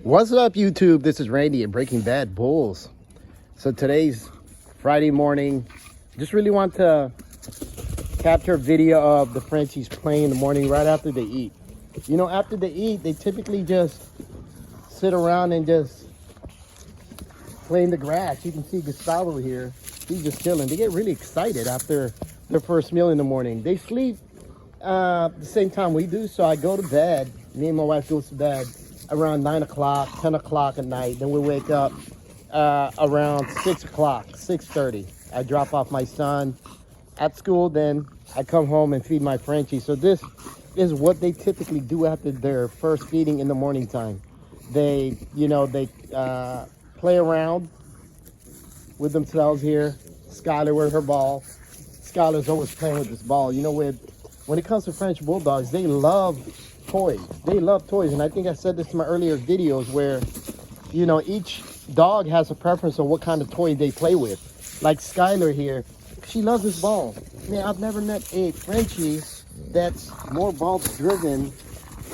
What's up, YouTube? This is Randy at Breaking Bad Bulls. So today's Friday morning. Just really want to capture a video of the Frenchies playing in the morning right after they eat. You know, after they eat, they typically just sit around and just play in the grass. You can see Gustavo here. He's just chilling. They get really excited after their first meal in the morning. They sleep the same time we do, so I go to bed. Me and my wife goes to bed around 9 o'clock, 10 o'clock at night. Then we wake up around 6 o'clock, 6:30. I drop off my son at school, then I come home and feed my Frenchie. So this is what they typically do after their first feeding in the morning time. They play around with themselves here. Skylar with her ball. Skylar's always playing with this ball. You know, when it comes to French Bulldogs, they love toys. They love toys. And I think I said this in my earlier videos where, you know, each dog has a preference on what kind of toy they play with. Like Skylar here, she loves this ball. Man, I've never met a Frenchie that's more ball driven,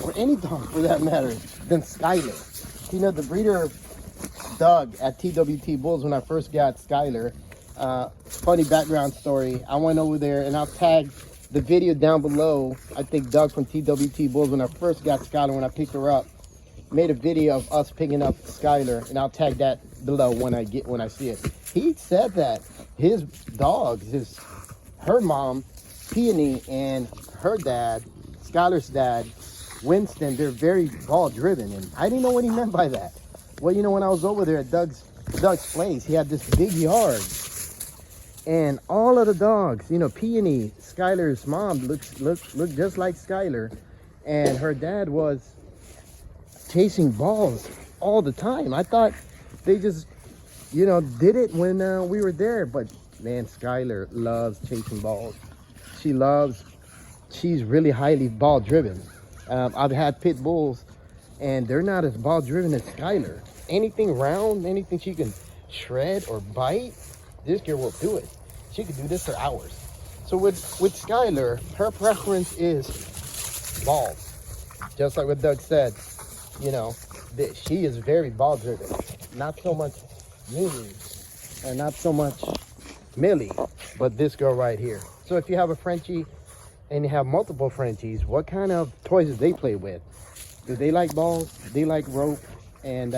or any dog for that matter, than Skylar. You know, the breeder Doug at TWT Bulls, when I first got Skylar, funny background story, I went over there and I'll tag the video down below. I think Doug from TWT Bulls, when I first got Skylar, when I picked her up, made a video of us picking up Skylar, and I'll tag that below when I see it. He said that his dogs, her mom, Peony, and her dad, Skylar's dad, Winston, they're very ball driven, and I didn't know what he meant by that. Well, you know, when I was over there at Doug's place, he had this big yard, and all of the dogs, you know, Peony, Skylar's mom, looked just like Skylar, and her dad was chasing balls all the time. I thought they just, you know, did it when we were there, but man, Skylar loves chasing balls. She's really highly ball driven. I've had pit bulls, and they're not as ball driven as Skylar. Anything round, anything she can shred or bite, this girl will do it. She could do this for hours. So with Skylar, her preference is balls. Just like what Doug said, you know, she is very ball driven. Not so much Mimi, and not so much Millie, but this girl right here. So if you have a Frenchie and you have multiple Frenchies, what kind of toys do they play with? Do they like balls? Do they like rope? And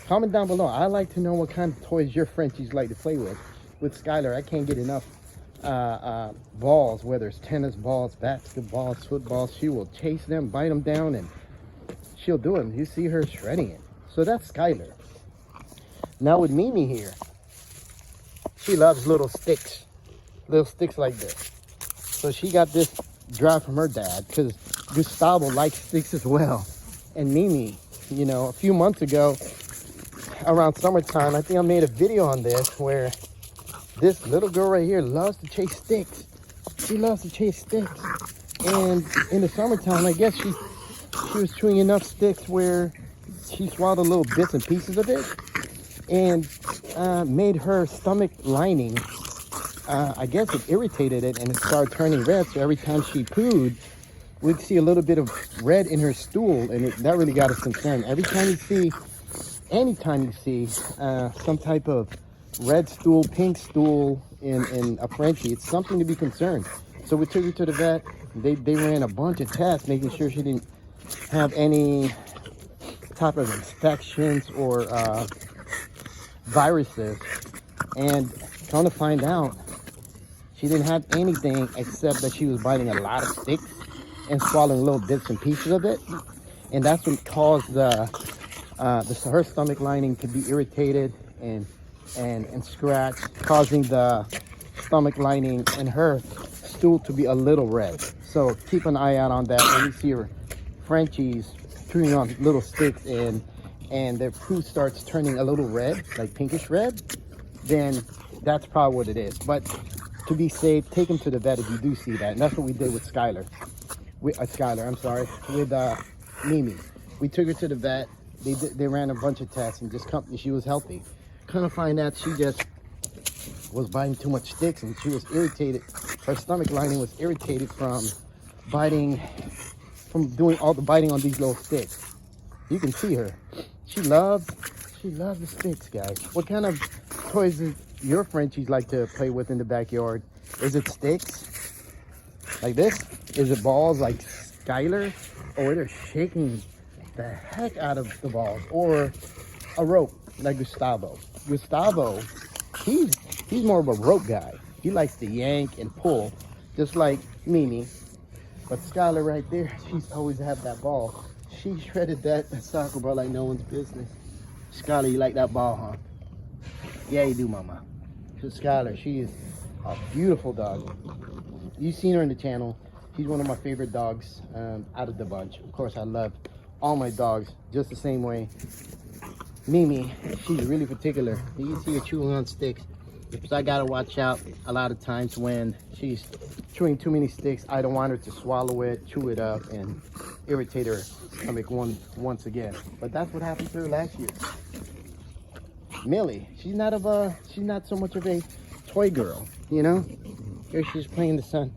comment down below. I like to know what kind of toys your Frenchies like to play with. With Skylar, I can't get enough balls, whether it's tennis balls, basketballs, footballs. She will chase them, bite them down, and she'll do it. You see her shredding it. So that's Skylar. Now with Mimi here, she loves little sticks like this. So she got this drive from her dad, because Gustavo likes sticks as well. And Mimi, you know, a few months ago, around summertime, I think I made a video on this where this little girl right here loves to chase sticks. She loves to chase sticks. And in the summertime, I guess she was chewing enough sticks where she swallowed little bits and pieces of it, and made her stomach lining, I guess it irritated it, and it started turning red. So every time she pooed, we'd see a little bit of red in her stool, and that really got us concerned. Anytime you see some type of red stool, pink stool in a Frenchie, it's something to be concerned. So we took her to the vet. They ran a bunch of tests, making sure she didn't have any type of infections or viruses. And come to find out, she didn't have anything except that she was biting a lot of sticks and swallowing little bits and pieces of it. And that's what caused her stomach lining to be irritated and scratched, causing the stomach lining and her stool to be a little red. So keep an eye out on that. When you see your Frenchies chewing on little sticks and their poo starts turning a little red, like pinkish red, then that's probably what it is. But to be safe, take them to the vet if you do see that. And that's what we did with Skylar. With Mimi. We took her to the vet. They ran a bunch of tests, and she was healthy. Kind of find out she just was biting too much sticks, and she was irritated. Her stomach lining was irritated from doing all the biting on these little sticks. You can see her. She loves the sticks, guys. What kind of toys does your Frenchies like to play with in the backyard? Is it sticks like this? Is it balls like Skylar? Or they're shaking the heck out of the balls? Or a rope like Gustavo? Gustavo, he's more of a rope guy. He likes to yank and pull, just like Mimi. But Skylar right there, she's always had that ball. She shredded that soccer ball like no one's business. Skylar, you like that ball, huh? Yeah, you do, mama. So Skylar, she is a beautiful dog. You've seen her in the channel. She's one of my favorite dogs out of the bunch. Of course, I love all my dogs just the same way. Mimi, she's really particular. You can see her chewing on sticks. So I gotta watch out a lot of times when she's chewing too many sticks. I don't want her to swallow it, chew it up, and irritate her stomach once again. But that's what happened to her last year. Millie, she's not so much of a toy girl, you know. Here she's playing in the sun.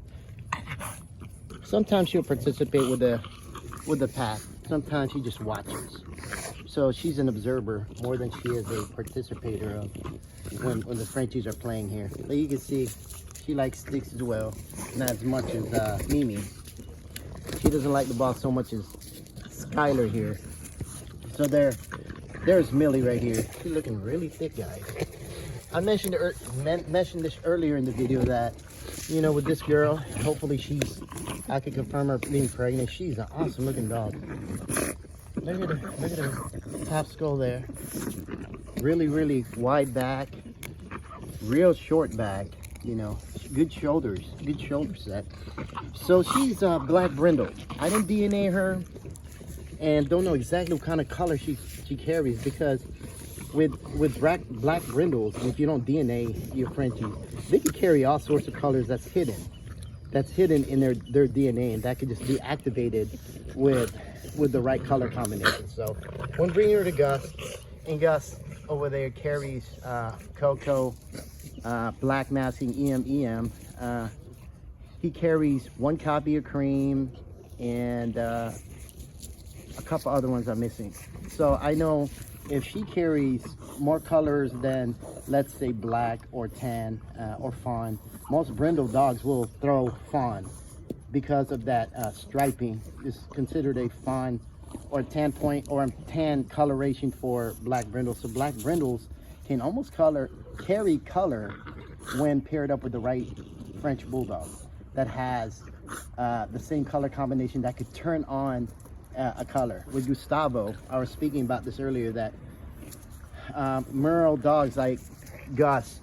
Sometimes she'll participate with the pack. Sometimes she just watches. So she's an observer more than she is a participator of when the Frenchies are playing here. But you can see she likes sticks as well, not as much as Mimi. She doesn't like the ball so much as Skylar here. So there's Millie right here. She's looking really thick, guys. I mentioned this earlier in the video that, you know, with this girl, hopefully I can confirm her being pregnant. She's an awesome looking dog. Look at her top skull there. Really, really wide back. Real short back, you know. Good shoulders, good shoulder set. So she's black brindle. I didn't DNA her and don't know exactly what kind of color she carries, because with black brindles, if you don't DNA your Frenchies, they can carry all sorts of colors that's hidden in their DNA, and that could just be activated with the right color combination. So when bringing her to Gus, and Gus over there carries Coco, black masking EM. He carries one copy of Cream and a couple other ones I'm missing. So I know if she carries more colors than, let's say, black or tan or fawn, most brindle dogs will throw fawn because of that striping. Is considered a fawn or tan point or tan coloration for black brindles. So black brindles can almost carry color when paired up with the right French Bulldog that has the same color combination that could turn on a color. With Gustavo, I was speaking about this earlier, that Merle dogs like Gus,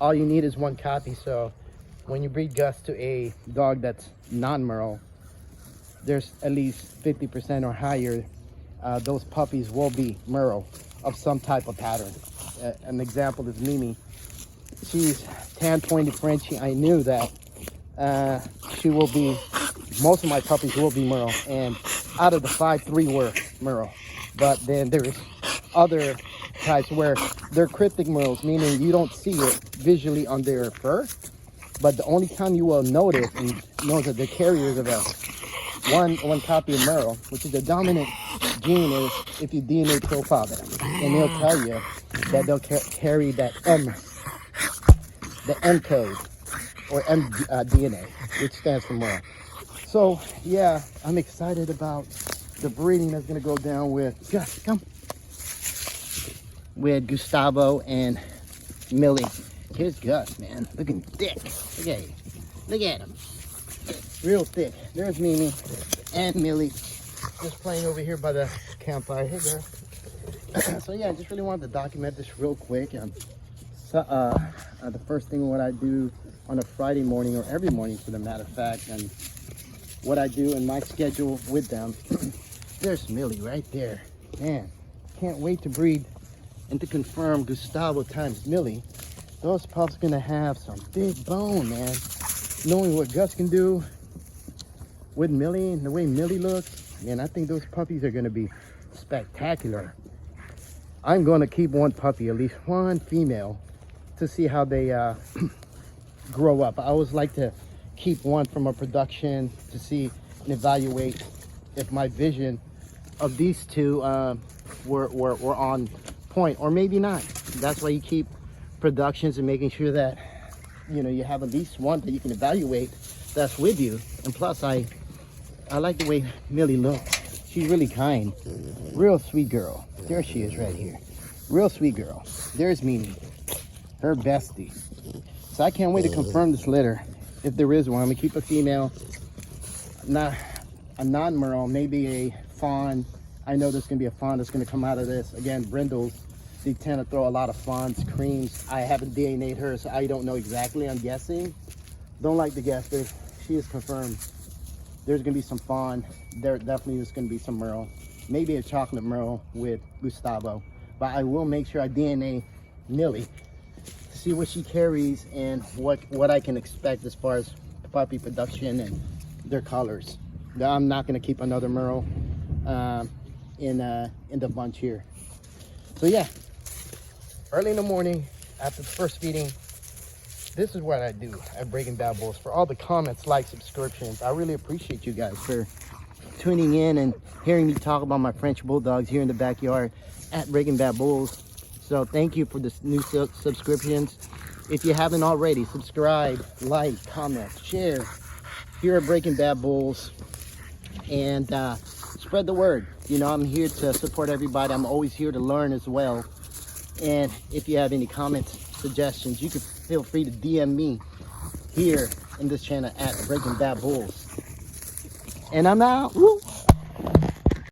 all you need is one copy. So when you breed Gus to a dog that's non-Merle, there's at least 50% or higher those puppies will be Merle of some type of pattern. An example is Mimi. She's tan pointed Frenchie. I knew that she will be, most of my puppies will be Merle, and out of the 5, 3 were Merle. But then there's other types where they're cryptic Merles, meaning you don't see it visually on their fur, but the only time you will notice and know that they're carriers of a one copy of Merle, which is the dominant gene, is if you DNA profile them, and they'll tell you that they'll carry that the M code, or M DNA, which stands for Merle. So yeah, I'm excited about the breeding that's gonna go down with Gus. Come. With Gustavo and Millie. Here's Gus, man, looking thick. Look at him. Look at him. Real thick. There's Mimi and Millie just playing over here by the campfire. Hey, girl. So yeah, I just really wanted to document this real quick. The first thing what I do on a Friday morning, or every morning for the matter of fact, and what I do in my schedule with them. There's Millie right there. Man, can't wait to breed and to confirm Gustavo times Millie. Those pups gonna have some big bone, man. Knowing what Gus can do with Millie and the way Millie looks, man, I think those puppies are gonna be spectacular. I'm gonna keep one puppy, at least one female, to see how they grow up. I always like to keep one from a production to see and evaluate if my vision of these two we're on point, or maybe not. That's why you keep productions and making sure that, you know, you have at least one that you can evaluate that's with you. And plus, I like the way Millie looks. She's really kind, real sweet girl. There she is right here, real sweet girl. There's Mimi, her bestie. So I can't wait to confirm this litter, if there is one. I'm gonna keep a female, not a non-merle, maybe a fawn. I know there's gonna be a fawn that's gonna come out of this. Again, brindles, they tend to throw a lot of fawns, creams. I haven't DNA'd her, so I don't know exactly. I'm guessing. Don't like to guess, but she is confirmed. There's gonna be some fawn. There definitely is gonna be some merle, maybe a chocolate merle with Gustavo. But I will make sure I DNA Millie to see what she carries and what I can expect as far as puppy production and their colors. I'm not gonna keep another merle in the bunch here. So yeah, early in the morning after the first feeding, this is what I do at Breaking Bad Bulls. For all the comments, likes, subscriptions, I really appreciate you guys for tuning in and hearing me talk about my French Bulldogs here in the backyard at Breaking Bad Bulls. So thank you for this new subscriptions. If you haven't already, subscribe, like, comment, share here at Breaking Bad Bulls, and spread the word. You know, I'm here to support everybody. I'm always here to learn as well. And if you have any comments, suggestions, you can feel free to DM me here in this channel at Breaking Bad Bulls. And I'm out. Woo!